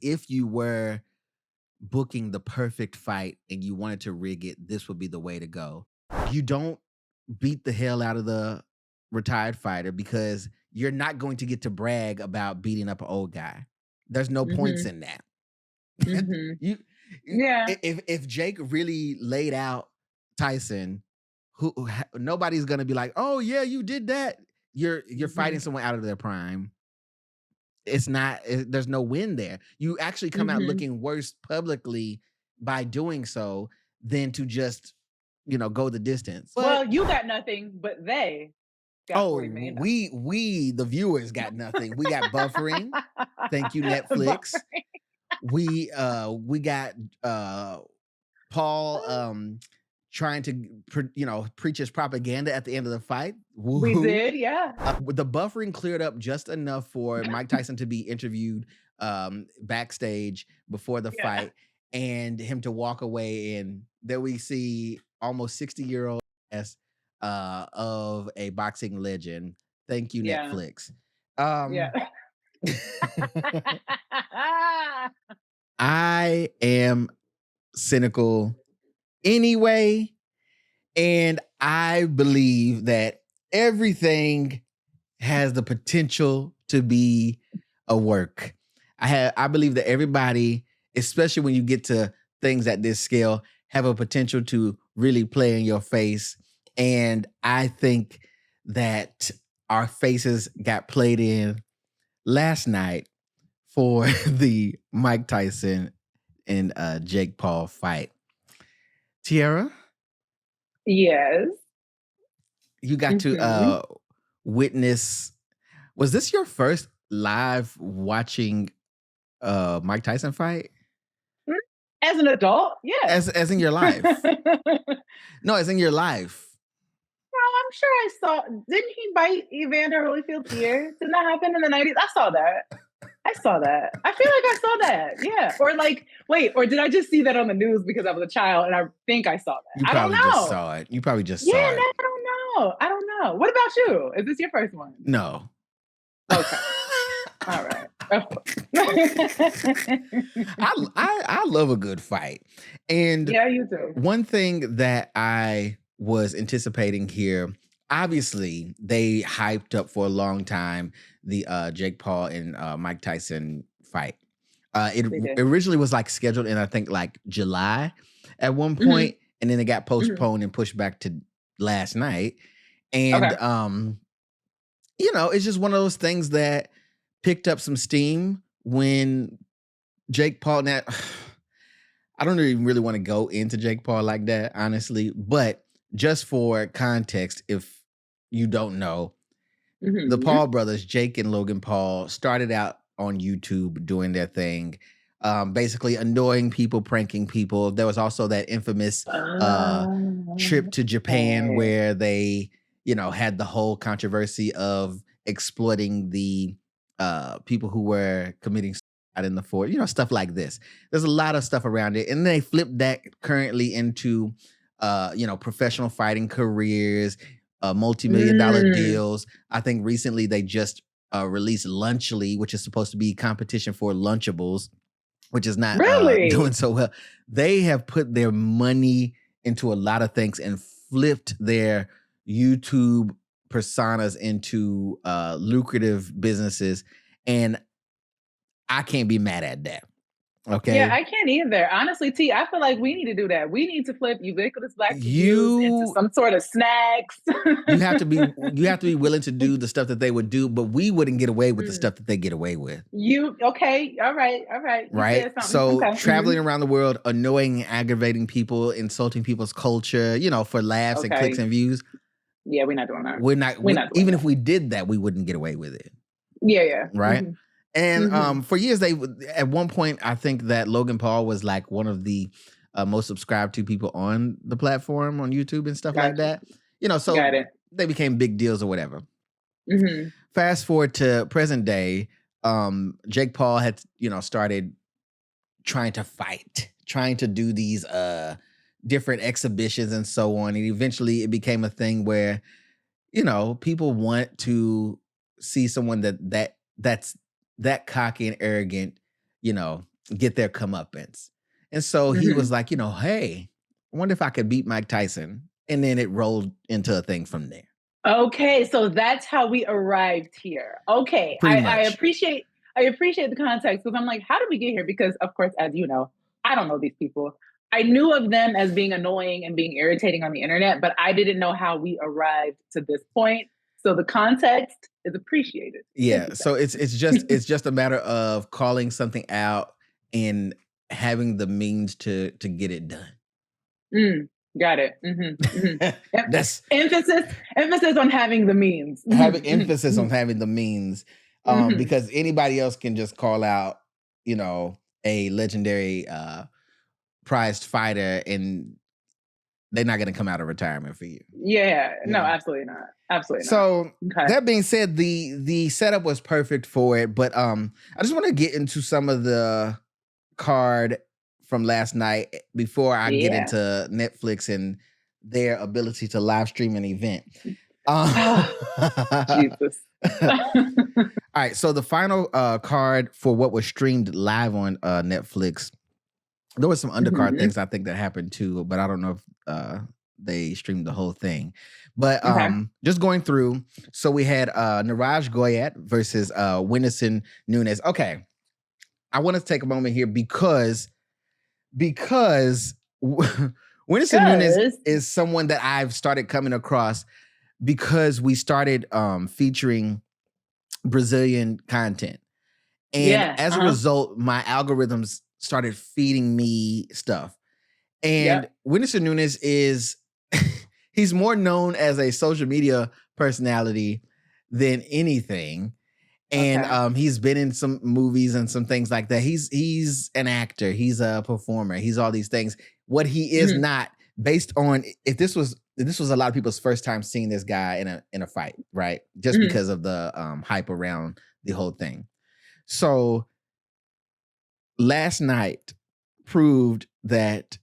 if you were booking the perfect fight and you wanted to rig it, this would be the way to go. You don't beat the hell out of the retired fighter because you're not going to get to brag about beating up an old guy. There's no points Mhm. in that. Mhm. you Yeah. if Jake really laid out Tyson, nobody's gonna be like, oh yeah, you did that. You're fighting Mhm. someone out of their prime. It's not. There's no win there. You actually come out Mhm. looking worse publicly by doing so than to just go the distance. But Well, you got nothing, but they got oh, 40 million we the viewers got nothing. We got buffering. Thank you, Netflix. dollars. We got Paul trying to preach his propaganda at the end of the fight. We Woohoo. did, yeah. With the buffering cleared up just enough for Mike Tyson to be interviewed backstage before the Yeah. fight and him to walk away. And there we see almost 60-year-old ass of a boxing legend. Thank you, Yeah. Netflix. Yeah. I am cynical anyway, and I believe that everything has the potential to be a work. I believe that everybody, especially when you get to things at this scale, have a potential to really play in your face. And I think that our faces got played in last night for the Mike Tyson and Jake Paul fight. Tiera, Yes. you got to Mhm. witness. Was this your first live watching Mike Tyson fight? Mm, as an adult, yes. As in your life? No, as in your life. I'm sure I saw. Didn't he bite Evander Holyfield's ear? Didn't that happen in the 90s? I saw that. I saw that. I feel like I saw that. Yeah. Or like, wait, or did I just see that on the news because I was a child and I think I saw that? You I don't probably just know. saw it. You probably just Yeah, saw no, it. I don't know. I don't know. What about you? Is this your first one? No. Okay. All right. I love a good fight. And Yeah, you do. one thing that I was anticipating here, obviously, they hyped up for a long time the Jake Paul and Mike Tyson fight. It They did. originally was like scheduled in, I think, like July at one Hmm. point, and then it got Hmm. postponed and pushed back to last night. And Okay. it's just one of those things that picked up some steam when Jake Paul. Now, I don't even really want to go into Jake Paul like that, honestly. But just for context, if you don't know, the Hmm. Paul brothers, Jake and Logan Paul, started out on YouTube doing their thing, basically annoying people, pranking people. There was also that infamous trip to Japan Okay. where they, had the whole controversy of exploiting the people who were committing suicide in the fort, stuff like this. There's a lot of stuff around it. And they flipped that currently into, professional fighting careers, multi-million dollar Mm. deals. I think recently they just released Lunchly, which is supposed to be competition for Lunchables, which is not doing Really? so well. They have put their money into a lot of things and flipped their YouTube personas into lucrative businesses. And I can't be mad at that. Yeah, Okay. I can't either. Honestly, T, I feel like we need to do that. We need to flip ubiquitous black reviews into You some sort of snacks. you have to be willing to do the stuff that they would do, but we wouldn't get away with the Mm. stuff that they get away with. You okay? All right, all right. You Right? said something. So Okay. traveling around the world, annoying, aggravating people, insulting people's culture, for laughs and clicks Okay. and views. Yeah, we're not doing that. We're not We're not doing even if that. we did that, we wouldn't get away with it. Yeah, yeah. Right? Hmm. And Hmm. for years at one point, I think that Logan Paul was like one of the most subscribed to people on the platform on YouTube and stuff like Gotcha. that. So Got it. they became big deals or whatever. Hmm. Fast forward to present day, Jake Paul had, started trying to fight, trying to do these different exhibitions and so on. And eventually it became a thing where, people want to see someone that's that cocky and arrogant, get their comeuppance. And so he was like, hey, I wonder if I could beat Mike Tyson. And then it rolled into a thing from there. Okay, so that's how we arrived here. Okay, I appreciate the context, because I'm like, how did we get here? Because of course, as you know, I don't know these people. I knew of them as being annoying and being irritating on the internet, but I didn't know how we arrived to this point. So the context is appreciated. Yeah. So it's just a matter of calling something out and having the means to get it done. Got it. That's emphasis on having the means. Having emphasis on having the means, because anybody else can just call out, a legendary prized fighter, and they're not going to come out of retirement for you. Yeah. No, absolutely not. Absolutely so, not. So that being said, the setup was perfect for it, but I just want to get into some of the card from last night before I get into Netflix and their ability to live stream an event. Jesus. All right. So the final card for what was streamed live on Netflix, there was some undercard things I think that happened too, but I don't know if they streamed the whole thing. But just going through, so we had Niraj Goyat versus Winison Nunes. Okay. I want to take a moment here because Winison Nunes is someone that I've started coming across because we started featuring Brazilian content. And as a result, my algorithms started feeding me stuff. And Winison Nunes is, he's more known as a social media personality than anything. And he's been in some movies and some things like that. He's an actor. He's a performer. He's all these things. What he is not, based on, if this was a lot of people's first time seeing this guy in a fight, right? Just because of the hype around the whole thing. So last night proved that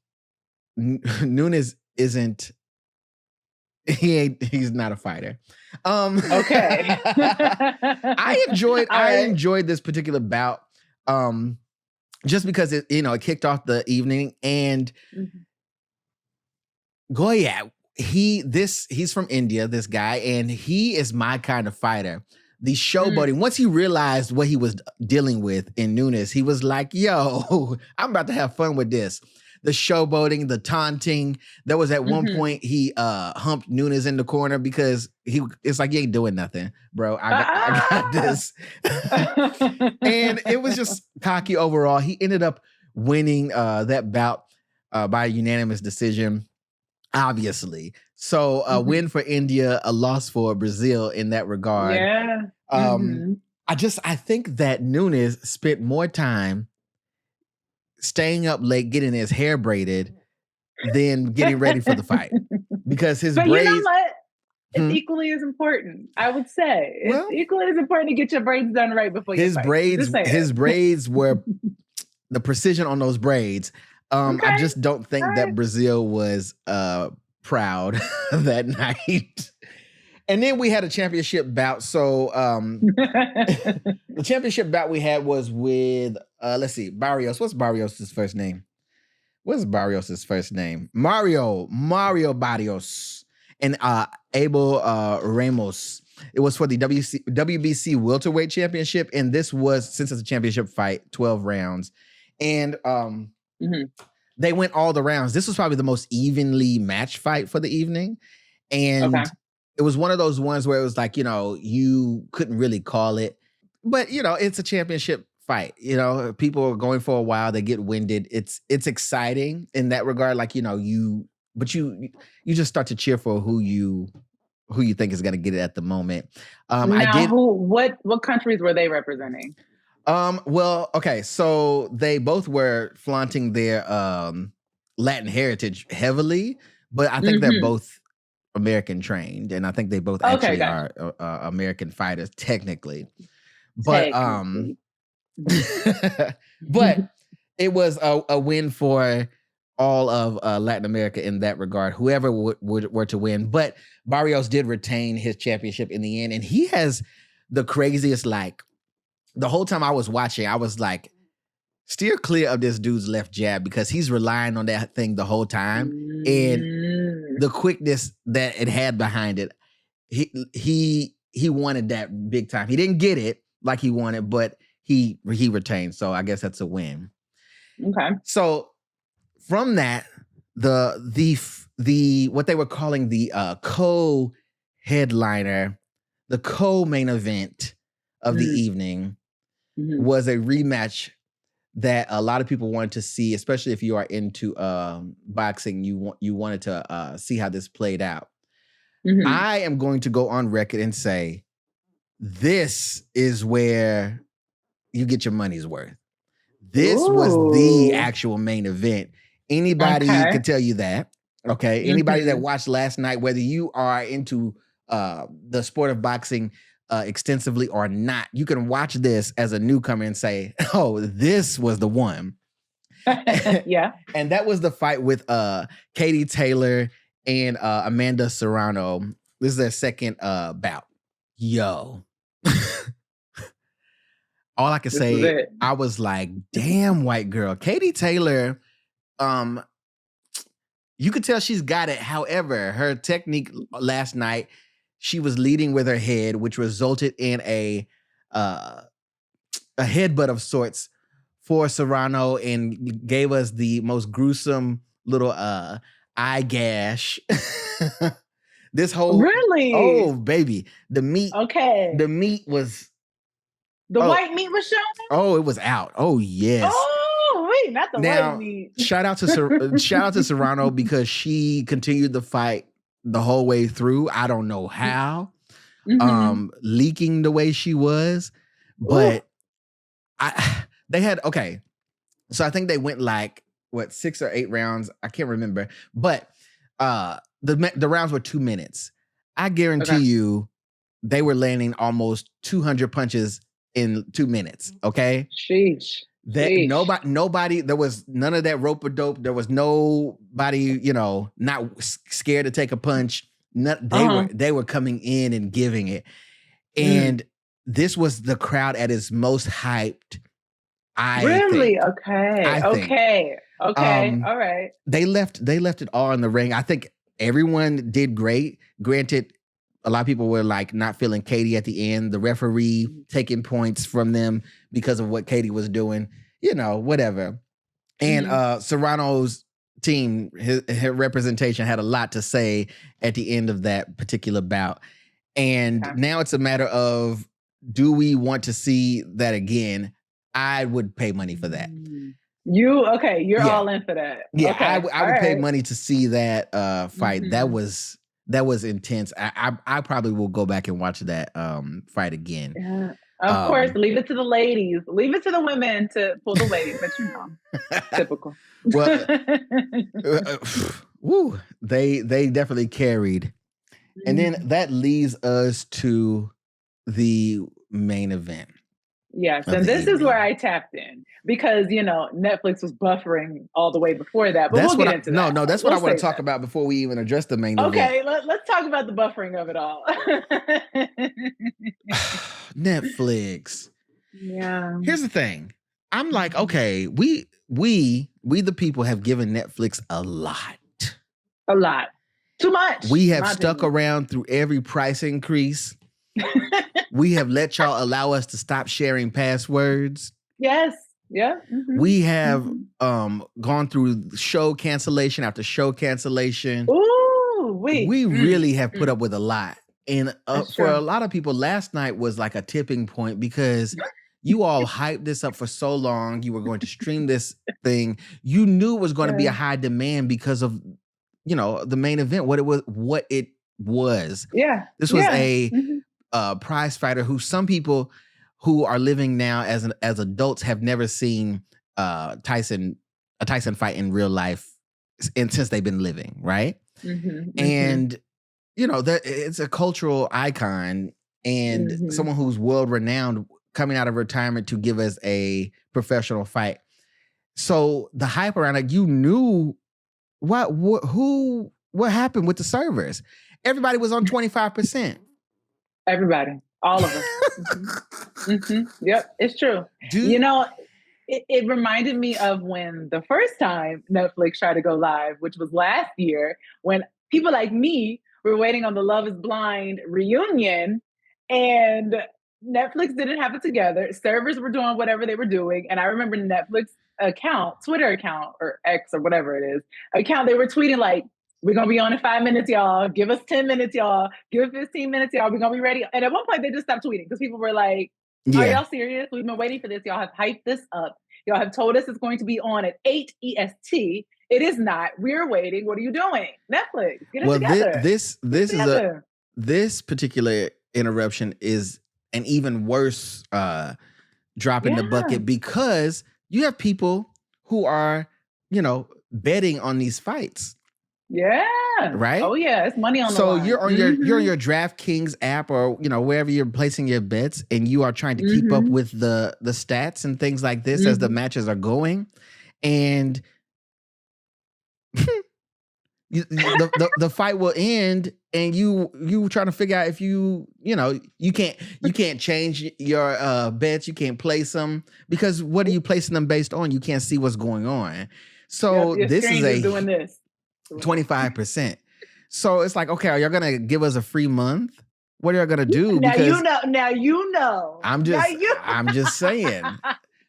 Nunes isn't. He's not a fighter. Okay. I enjoyed this particular bout just because it kicked off the evening, and Goyat, he's from India, this guy, and he is my kind of fighter. The showboating, once he realized what he was dealing with in Nunes, he was like, yo, I'm about to have fun with this. The showboating, the taunting. There was at one point he humped Nunes in the corner because it's like, you ain't doing nothing, bro. I got this. And it was just cocky overall. He ended up winning that bout by unanimous decision, obviously. So a win for India, a loss for Brazil in that regard. Yeah. I think that Nunes spent more time staying up late, getting his hair braided, than getting ready for the fight. Because his braids... you know what? It's equally as important, I would say. It's equally as important to get your braids done right before you fight. His braids were... the precision on those braids. I just don't think that Brazil was proud that night. And then we had a championship bout. So the championship bout we had was with, let's see, Baros. What's Barrios' first name? Mario Barrios and Abel Ramos. It was for the WBC welterweight championship. And this was, since it's a championship fight, 12 rounds. And they went all the rounds. This was probably the most evenly matched fight for the evening. And it was one of those ones where it was like, you couldn't really call it. But, it's a championship fight. People are going for a while. They get winded. It's exciting in that regard. Like, you just start to cheer for who you think is going to get it at the moment. What countries were they representing? So they both were flaunting their Latin heritage heavily, but I think they're both American trained, and I think they both actually are American fighters technically. But but it was a win for all of Latin America in that regard, whoever were to win. But Barrios did retain his championship in the end, and he has the craziest, like, the whole time I was watching, I was like, steer clear of this dude's left jab because he's relying on that thing the whole time. And the quickness that it had behind it, he wanted that big time. He didn't get it like he wanted, but he retained. So I guess that's a win. Okay. So from that, the what they were calling the co-headliner, the co-main event of the evening was a rematch that a lot of people wanted to see, especially if you are into boxing. You wanted to see how this played out. I am going to go on record and say this is where you get your money's worth. This was the actual main event. Anybody could tell you that. Okay. Anybody that watched last night, whether you are into the sport of boxing extensively or not, you can watch this as a newcomer and say, oh, this was the one. Yeah. And that was the fight with Katie Taylor and Amanda Serrano. This is their second bout. Yo. All I can say, I was like, damn, white girl. Katie Taylor, you could tell she's got it. However, her technique last night, she was leading with her head, which resulted in a headbutt of sorts for Serrano and gave us the most gruesome little eye gash. This whole oh baby, the meat. Okay, the meat was the white meat was showing. Oh, it was out. Oh yes. Oh wait, not the white meat. Shout out to Serrano because she continued the fight the whole way through. I don't know how, leaking the way she was, but they had so I think they went like 6 or 8 rounds. I can't remember, but the rounds were 2 minutes. I guarantee you, they were landing almost 200 punches in 2 minutes. Okay. Sheesh. Nobody, there was none of that rope or dope. There was nobody, not scared to take a punch. They were coming in and giving it. And this was the crowd at its most hyped. Really? Okay. All right. They left it all in the ring. I think everyone did great. Granted, a lot of people were like not feeling Katie at the end. The referee taking points from them because of what Katie was doing, whatever. And Serrano's team, his representation had a lot to say at the end of that particular bout. And now it's a matter of, do we want to see that again? I would pay money for that. You're all in for that. Yeah, I would pay money to see that fight. That was intense. I probably will go back and watch that fight again. Yeah. Of course, leave it to the ladies. Leave it to the women to pull the weight, but typical. Well, they definitely carried. And then that leads us to the main event. Yes, and this is where I tapped in because Netflix was buffering all the way before that. But we'll get into that. No, that's what I want to talk about before we even address the main event. Okay, let's talk about the buffering of it all. Netflix. Yeah. Here's the thing. I'm like, okay, we the people have given Netflix a lot. A lot. Too much. We have stuck around through every price increase. We have let y'all allow us to stop sharing passwords. Yes. Yeah. We have gone through show cancellation after show cancellation. Ooh, wait. We really have put up with a lot. And for a lot of people, last night was like a tipping point because you all hyped this up for so long. You were going to stream this thing. You knew it was going to be a high demand because of, the main event, what it was. Yeah. This was a prize fighter who some people who are living now as adults have never seen a Tyson fight in real life since they've been living, right? And it's a cultural icon and someone who's world renowned coming out of retirement to give us a professional fight. So the hype around it, you knew what happened with the servers. Everybody was on 25%. Everybody, all of us. Yep, it's true. it reminded me of when the first time Netflix tried to go live, which was last year, when people like me were waiting on the Love is Blind reunion, and Netflix didn't have it together. Servers were doing whatever they were doing. And I remember Netflix account, Twitter account, or X or whatever it is, account, they were tweeting like, we're going to be on in 5 minutes, y'all. Give us 10 minutes, y'all. Give us 15 minutes, y'all. We're going to be ready. And at one point, they just stopped tweeting because people were like, are y'all serious? We've been waiting for this. Y'all have hyped this up. Y'all have told us it's going to be on at 8 EST. It is not. We're waiting. What are you doing? Netflix, get it together. This particular interruption is an even worse drop in the bucket, because you have people who are, betting on these fights. Yeah. Right? Oh yeah, it's money on the line. So you're on your DraftKings app, or wherever you're placing your bets, and you are trying to keep up with the stats and things like this as the matches are going, and the fight will end, and you trying to figure out if you can't change your bets, you can't place them, because what are you placing them based on? You can't see what's going on. So this is doing this 25%. So it's like, okay, are y'all gonna give us a free month? What are y'all gonna do? Now because you know. I'm just saying.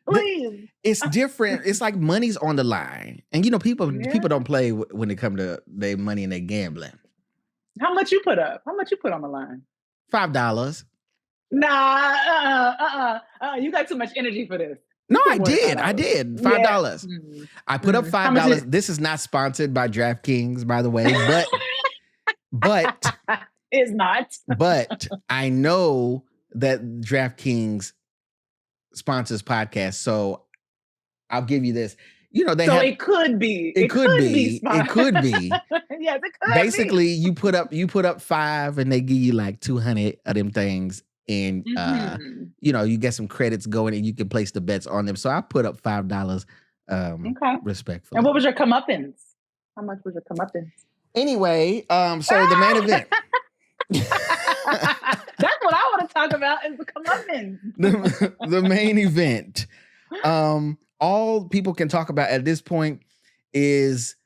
Please. It's different. It's like money's on the line, and people don't play when it comes to their money and their gambling. How much you put up? How much you put on the line? $5. Nah, you got too much energy for this. No, I did. $5. Yeah. I put up $5. This is not sponsored by DraftKings, by the way, but it's not. But I know that DraftKings sponsors podcasts, so I'll give you this. It could be. It could be. Yes, it could. Basically, you put up $5, and they give you like 200 of them things. And you get some credits going, and you can place the bets on them. So I put up $5, respectfully. And what was your comeuppance? How much was your comeuppance? Anyway, so the main event. That's what I want to talk about, is the comeuppance. The main event. All people can talk about at this point is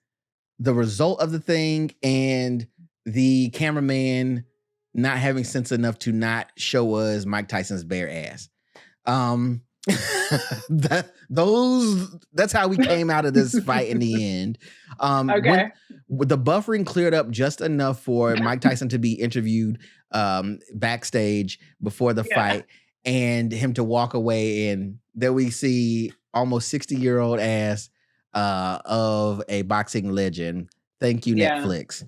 the result of the thing, and the cameraman not having sense enough to not show us Mike Tyson's bare ass. That's how we came out of this fight in the end. Okay. When the buffering cleared up just enough for Mike Tyson to be interviewed backstage before the fight, and him to walk away, and then we see almost 60-year-old ass of a boxing legend. Thank you, Netflix.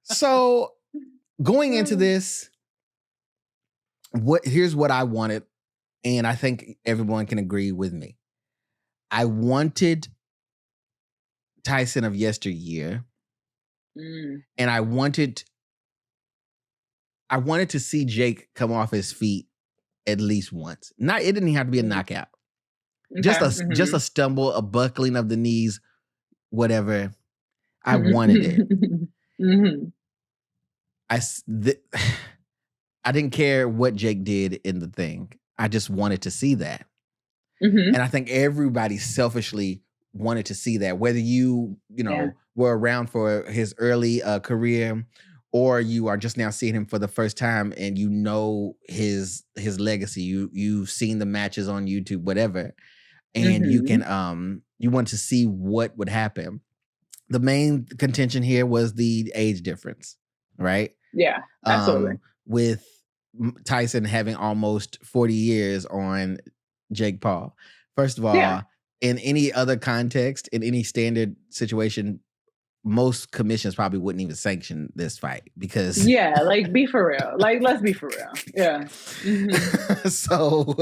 So going into this, here's what I wanted, and I think everyone can agree with me. I wanted Tyson of yesteryear, and I wanted to see Jake come off his feet at least once. It didn't even have to be a knockout. Okay. Just a stumble, a buckling of the knees, whatever. I wanted it. I didn't care what Jake did in the thing. I just wanted to see that. And I think everybody selfishly wanted to see that, whether you were around for his early career, or you are just now seeing him for the first time, and his legacy. You've seen the matches on YouTube, whatever, and you can you want to see what would happen. The main contention here was the age difference, right? Yeah, absolutely. With Tyson having almost 40 years on Jake Paul. First of all, in any other context, in any standard situation, most commissions probably wouldn't even sanction this fight, because be for real. Let's be for real. Yeah. So,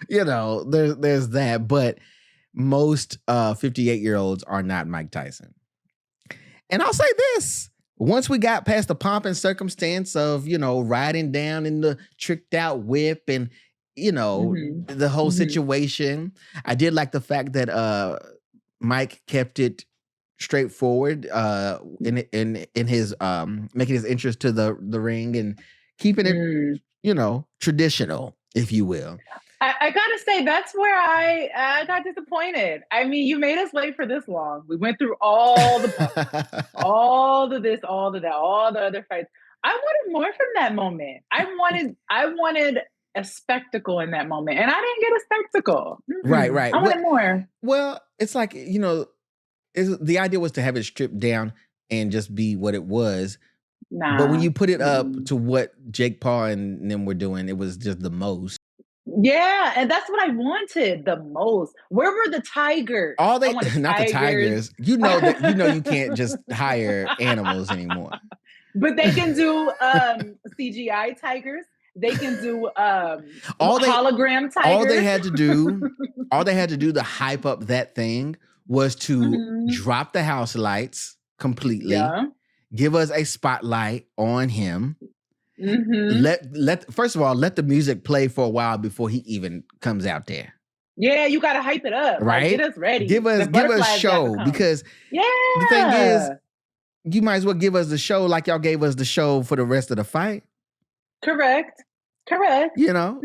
there's that, but most 58-year-olds are not Mike Tyson. And I'll say this, once we got past the pomp and circumstance of, riding down in the tricked out whip and, the whole situation, I did like the fact that Mike kept it straightforward in his making his entrance to the ring and keeping it, traditional. if you will. I gotta say, that's where I got disappointed. I mean, you made us wait for this long. We went through all the bumps, all the this, all the that, all the other fights. I wanted more from that moment. I wanted a spectacle in that moment, and I didn't get a spectacle. Right. I wanted more. Well, it's like, the idea was to have it stripped down and just be what it was. Nah. But when you put it up to what Jake Paul and them were doing, it was just the most. Yeah, and that's what I wanted the most. Where were the tigers? Not the tigers. You know you can't just hire animals anymore. But they can do CGI tigers. They can do hologram tigers. All they had to do to hype up that thing was to drop the house lights completely. Yeah. Give us a spotlight on him. First of all, let the music play for a while before he even comes out there. Yeah, you gotta hype it up. Right? Like, get us ready. Give us show, because the thing is, you might as well give us the show like y'all gave us the show for the rest of the fight. Correct. Y'all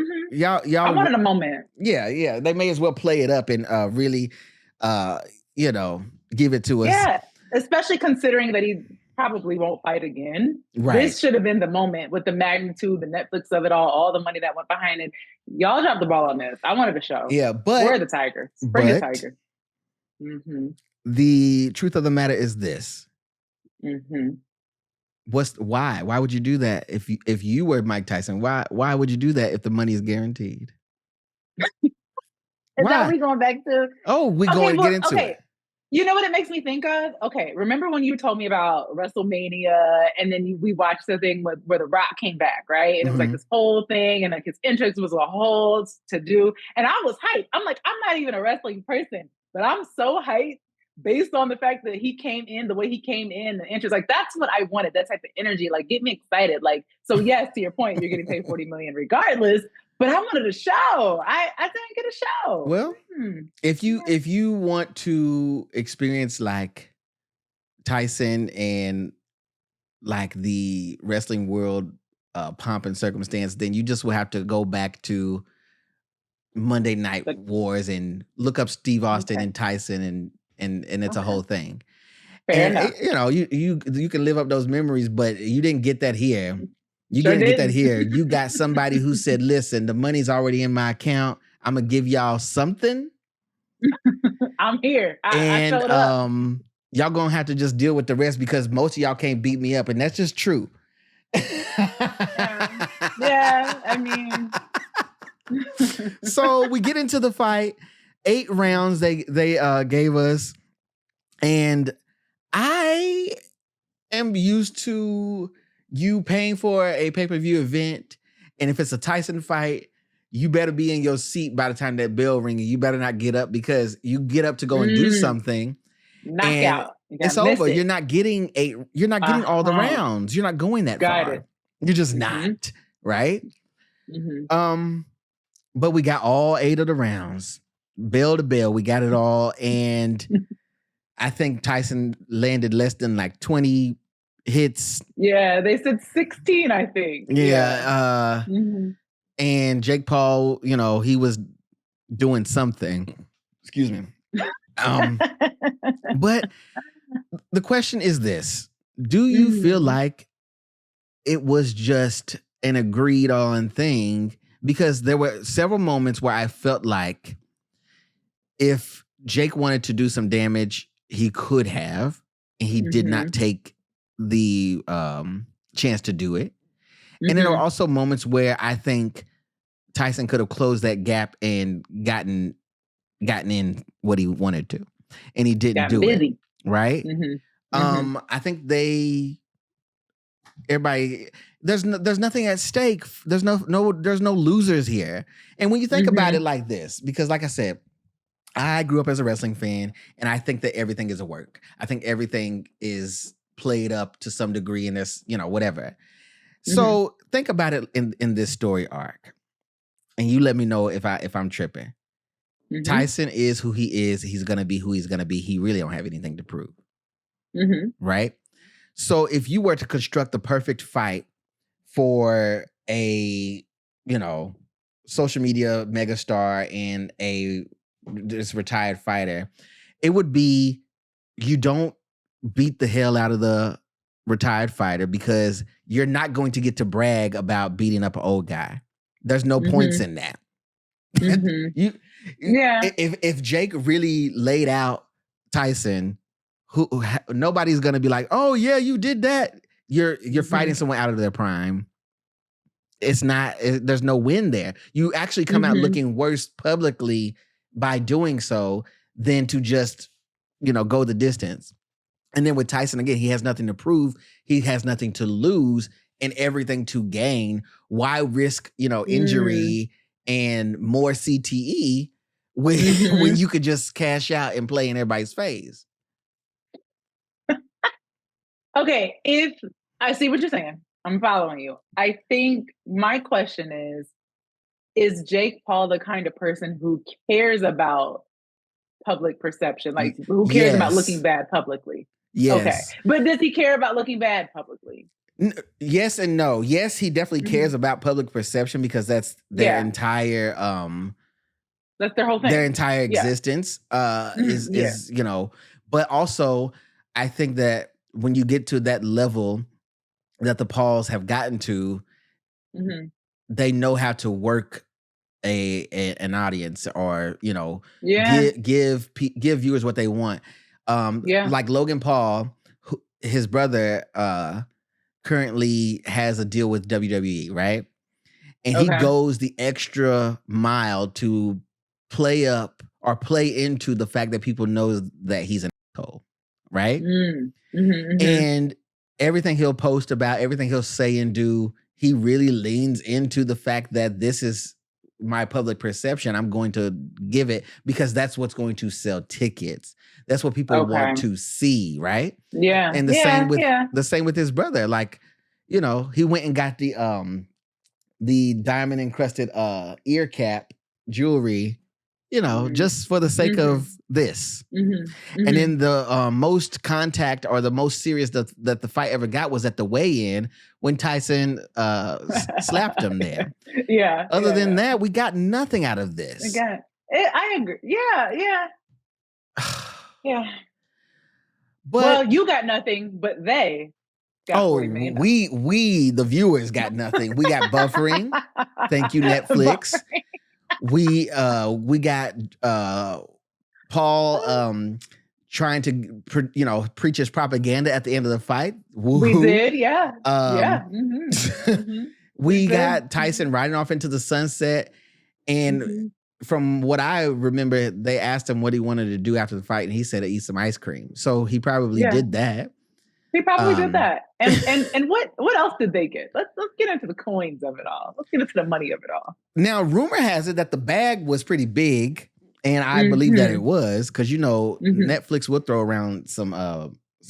I wanted a moment. Yeah. They may as well play it up and really give it to us. Yeah, especially considering that he probably won't fight again. Right. This should have been the moment with the magnitude, the Netflix of it all the money that went behind it. Y'all dropped the ball on this. I wanted a show. Yeah, but where are the tigers? Bring the tiger. The truth of the matter is this. Why? Why would you do that if you were Mike Tyson? Why would you do that if the money is guaranteed? Is that we going back to? Oh, we're going to get into it. You know what it makes me think of? Okay, remember when you told me about WrestleMania, and then we watched the thing where The Rock came back, right? And it was like this whole thing, and like his entrance was a whole to do, and I was hyped. I'm like, I'm not even a wrestling person, but I'm so hyped based on the fact that he came in the way he came in, the entrance. Like, that's what I wanted, that type of energy. Like, get me excited. Like, so yes, to your point, you're getting paid $40 million regardless. But I wanted a show. I didn't get a show. Well, if you want to experience like Tyson and like the wrestling world pomp and circumstance, then you just will have to go back to Monday Night Wars and look up Steve Austin and Tyson, and it's a whole thing. Fair enough. You can live up those memories, but you didn't get that here. You Sure didn't get that didn't. here. You got somebody who said, listen, the money's already in my account. I'm going to give y'all something. I'm here. I showed up. Y'all going to have to just deal with the rest because most of y'all can't beat me up. And that's just true. Yeah, I mean. So we get into the fight. 8 rounds they gave us. And I am used to you paying for a pay-per-view event, and if it's a Tyson fight, you better be in your seat by the time that bell rings. You better not get up, because you get up to go and do something. Knockout. It's over. You're not getting all the rounds. You're not going that far. You're just not, right? But we got all 8 of the rounds. Bell to bell, we got it all. And I think Tyson landed less than like 20 hits. Yeah, they said 16, I think. Yeah. And Jake Paul, he was doing something. Excuse me. But the question is this. Do you feel like it was just an agreed on thing? Because there were several moments where I felt like if Jake wanted to do some damage, he could have, and he did not take the chance to do it. And there are also moments where I think Tyson could have closed that gap and gotten in what he wanted to, and he didn't do it. Right? I think everybody, there's nothing at stake. There's no losers here. And when you think about it like this, because like I said, I grew up as a wrestling fan, and I think that everything is a work. I think everything is played up to some degree, and there's, whatever. So think about it in this story arc, and you let me know if I'm tripping. Tyson is who he is. He's gonna be who he's gonna be. He really don't have anything to prove, right? So if you were to construct the perfect fight for a social media megastar and this retired fighter, it would be you don't beat the hell out of the retired fighter because you're not going to get to brag about beating up an old guy. There's no points in that. Yeah. If Jake really laid out Tyson, nobody's gonna be like, oh yeah, you did that. You're fighting someone out of their prime. It's not. There's no win there. You actually come out looking worse publicly by doing so than to just go the distance. And then with Tyson, again, he has nothing to prove. He has nothing to lose and everything to gain. Why risk, injury and more CTE when you could just cash out and play in everybody's face? Okay, if I see what you're saying, I'm following you. I think my question is Jake Paul the kind of person who cares about public perception? Like, who cares about looking bad publicly? Yes. Okay. But does he care about looking bad publicly? Yes and no. Yes, he definitely cares about public perception because that's their entire that's their whole thing. Their entire existence is but also I think that when you get to that level that the Pauls have gotten to, they know how to work an audience or give viewers what they want. Like Logan Paul, his brother currently has a deal with WWE, right? And he goes the extra mile to play up or play into the fact that people know that he's an asshole, right? And everything he'll post about, everything he'll say and do, he really leans into the fact that this is my public perception. I'm going to give it because that's what's going to sell tickets. That's what people want to see, right? Yeah. And the same with his brother. Like, he went and got the diamond encrusted ear cap jewelry, just for the sake of this. And then the most contact or the most serious that the fight ever got was at the weigh-in when Tyson slapped him there. Yeah. Other than that, we got nothing out of this. I agree. Yeah. But, well, you got nothing, but they got we the viewers got nothing. We got buffering. Thank you, Netflix. We got Paul trying to preach his propaganda at the end of the fight. Woo-hoo. We did, yeah. We got Tyson riding off into the sunset, and from what I remember, they asked him what he wanted to do after the fight, and he said to eat some ice cream. So he probably did that. He probably did that. And what else did they get? Let's get into the coins of it all. Let's get into the money of it all. Now, rumor has it that the bag was pretty big, and I believe that it was because Netflix will throw around some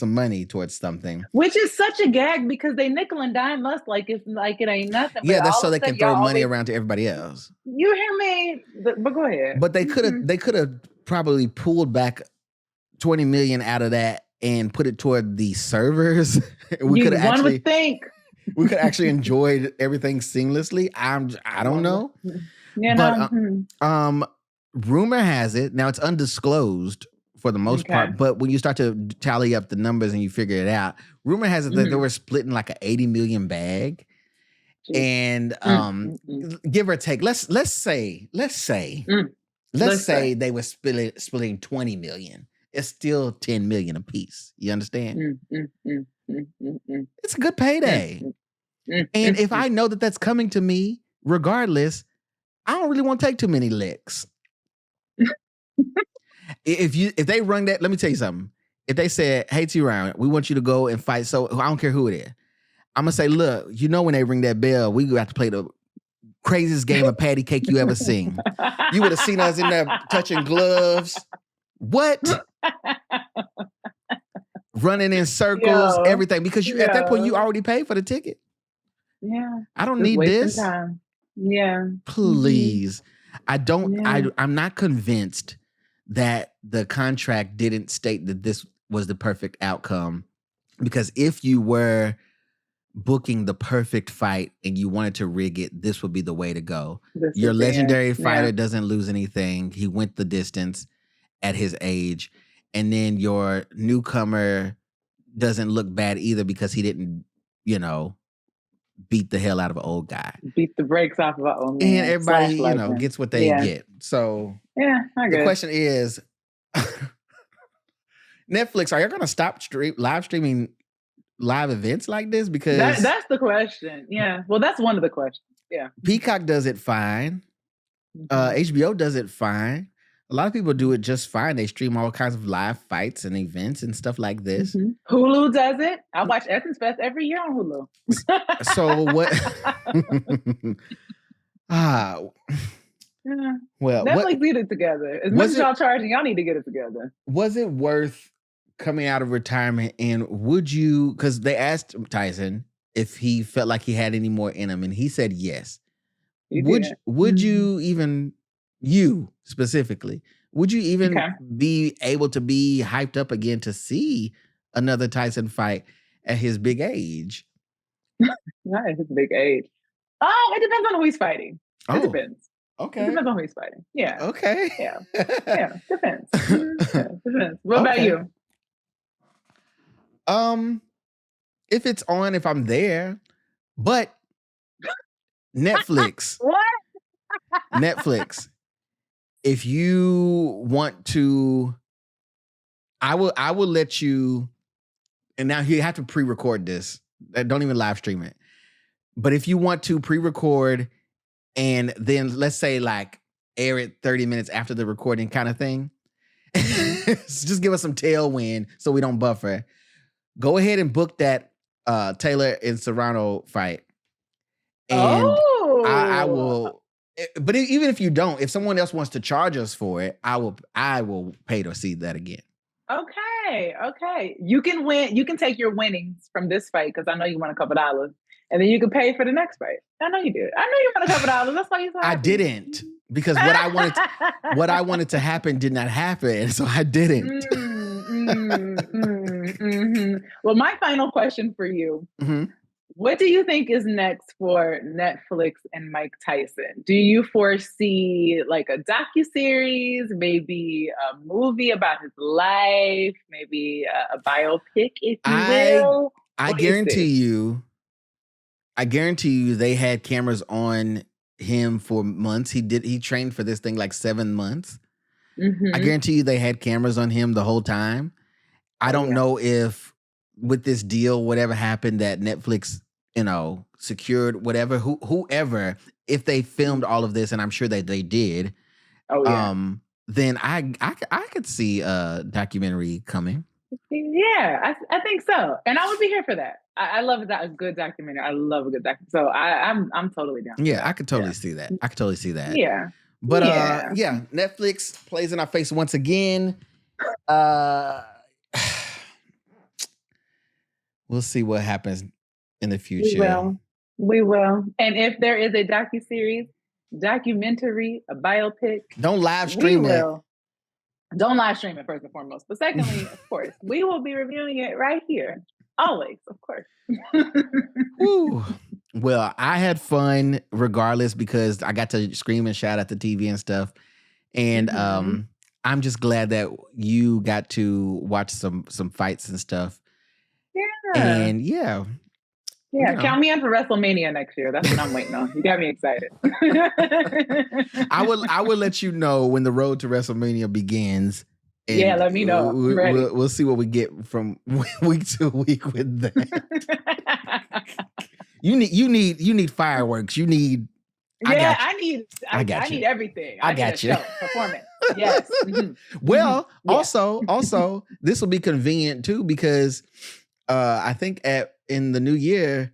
money towards something, which is such a gag because they nickel and dime us like it ain't nothing. Yeah, that's so they can throw money around to everybody else. You hear me? But go ahead. But they could have probably pulled back $20 million out of that and put it toward the servers. One would think we could actually enjoy everything seamlessly. I don't know. But rumor has it, now it's undisclosed for the most part, but when you start to tally up the numbers and you figure it out, rumor has it that they were splitting like an 80 million bag. And give or take, let's say they were splitting 20 million. It's still 10 million a piece. You understand? It's a good payday. And if I know that that's coming to me, regardless, I don't really want to take too many licks. If they run that, let me tell you something. If they said, "Hey, TeaRon, we want you to go and fight," so I don't care who it is, I'm gonna say, "Look, when they ring that bell, we got to play the craziest game of patty cake you ever seen. You would have seen us in there touching gloves. What? Running in circles, everything, because at that point you already paid for the ticket. Yeah, I don't need this. Time. Yeah, please. I'm not convinced that the contract didn't state that this was the perfect outcome, because if you were booking the perfect fight and you wanted to rig it, this would be the way to go. This Your is the legendary end. fighter Yeah. doesn't lose anything. He went the distance at his age. And then your newcomer doesn't look bad either because he didn't, beat the hell out of an old guy. Beat the brakes off of an old man. And everybody, /legend. gets what they get. So yeah, the question is, Netflix, are you going to stop live streaming live events like this? Because that's the question. Yeah. Well, that's one of the questions. Yeah. Peacock does it fine. HBO does it fine. A lot of people do it just fine. They stream all kinds of live fights and events and stuff like this. Hulu does it. I watch Essence Fest every year on Hulu. So what? Well, Netflix get it together. As much as y'all charging, y'all need to get it together. Was it worth coming out of retirement? And would you? Because they asked Tyson if he felt like he had any more in him, and he said yes. Would you even? You specifically, would you even be able to be hyped up again to see another Tyson fight at his big age? Not at his big age. Oh, it depends on who he's fighting. It depends. Okay. It depends on who he's fighting. Yeah. Okay. Yeah. Yeah. Depends. Depends. What about you? If it's on, if I'm there, but Netflix. What? Netflix. If you want to, I will let you, and now you have to pre-record this. Don't even live stream it. But if you want to pre-record and then let's say like air it 30 minutes after the recording kind of thing, just give us some tailwind so we don't buffer. Go ahead and book that Taylor and Serrano fight. And I will. But even if you don't, if someone else wants to charge us for it, I will pay to see that again. Okay. You can win. You can take your winnings from this fight because I know you want a couple dollars, and then you can pay for the next fight. I know you did. I know you want a couple dollars. That's why you. I didn't because what I wanted to happen did not happen, so I didn't. Well, my final question for you. What do you think is next for Netflix and Mike Tyson? Do you foresee like a docuseries, maybe a movie about his life, maybe a biopic, if you will? I guarantee you they had cameras on him for months. He trained for this thing like 7 months. I guarantee you they had cameras on him the whole time. I don't know if with this deal, whatever happened that Netflix, secured whatever, whoever, if they filmed all of this, and I'm sure that they did, then I could see a documentary coming. Yeah, I think so. And I would be here for that. I love a good documentary. I love a good documentary. So I'm totally down. Yeah, I could totally see that. I could totally see that. Yeah. But Netflix plays in our face once again. We'll see what happens in the future. We will. And if there is a documentary, a biopic, don't live stream it. Don't live stream it first and foremost. But secondly, of course, we will be reviewing it right here. Always, of course. Woo. Well, I had fun regardless because I got to scream and shout at the TV and stuff. And I'm just glad that you got to watch some fights and stuff. Yeah. And count me in for WrestleMania next year. That's what I'm waiting on. You got me excited. I will let you know when the road to WrestleMania begins. Yeah, let me know. We'll see what we get from week to week with that. You need fireworks. You need. I need everything. I got you. Performance. Yes. Well, also, this will be convenient too because I think in the new year,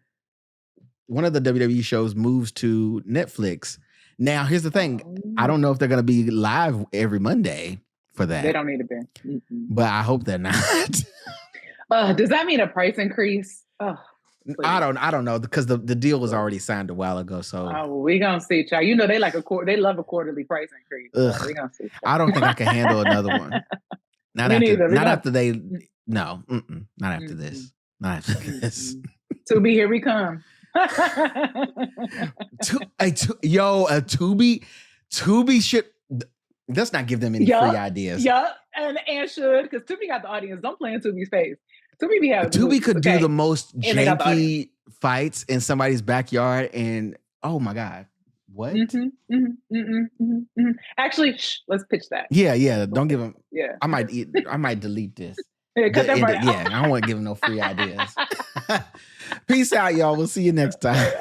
one of the WWE shows moves to Netflix. Now, here's the thing. I don't know if they're going to be live every Monday for that. They don't need to be. But I hope they're not. Does that mean a price increase? I don't know because the deal was already signed a while ago. So we gonna see, child. They love a quarterly price increase. So we gonna see. I don't think I can handle another one. Not after they. No, not after this. Not after this. Tubi, here we come. A Tubi should. Let's not give them any free ideas. Yup, and should, because Tubi got the audience. Don't play in Tubi's face. Tubi be having Tubi could do the most janky fights in somebody's backyard, and oh my god, what? Actually, let's pitch that. Yeah. Don't give them. Yeah, I might delete this. Yeah, cut that part out. I don't want to give them no free ideas. Peace out, y'all. We'll see you next time.